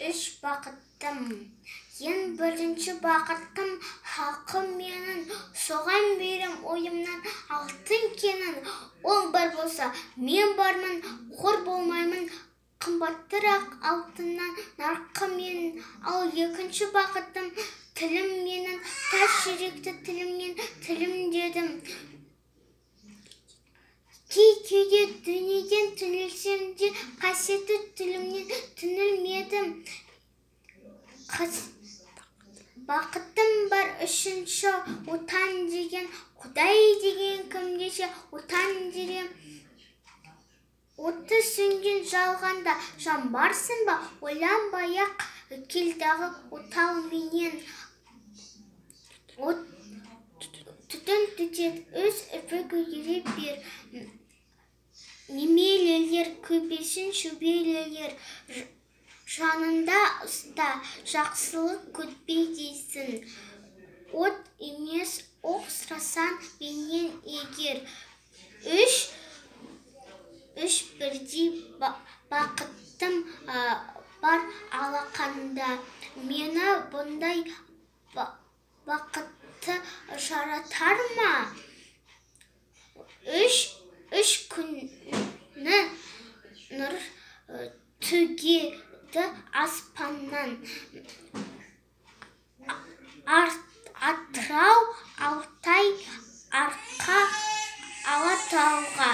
Үш бақыттым. Ең бірінші бақыттым хақым менің, соған берем ойымнан алтын кенін. Ол бар болса, мен бармын, қор болмаймын, қымбаттырақ алтыннан нарқы менің. Ал екінші бақыттым тілім менің, тас жүректі тіліммен тілім дедім. Кей-кейде дүниеден түнілсем де, қасиетті тілімнен түнілмедім. Бақыттым бар үшінші, отан деген, Құдай деген кім десе, отан дерем. Отты сөнген жалғанда жан барсың ба, ойланбай-ақ келдағы отау менен. Түтін түтет, өз үпігі ере бер. Немелелер көбесін шөбелелер, жанында ұста, жақсылық көтпей дейсін. От емес оқ сұрасан менен егер. Үш бірдей бақыттым бар алақанда. Мені бұндай бақытты жаратар ма? Үш күні нұр төгеді аспаннан. Атырау, Алтай, Арқа, Алатауға.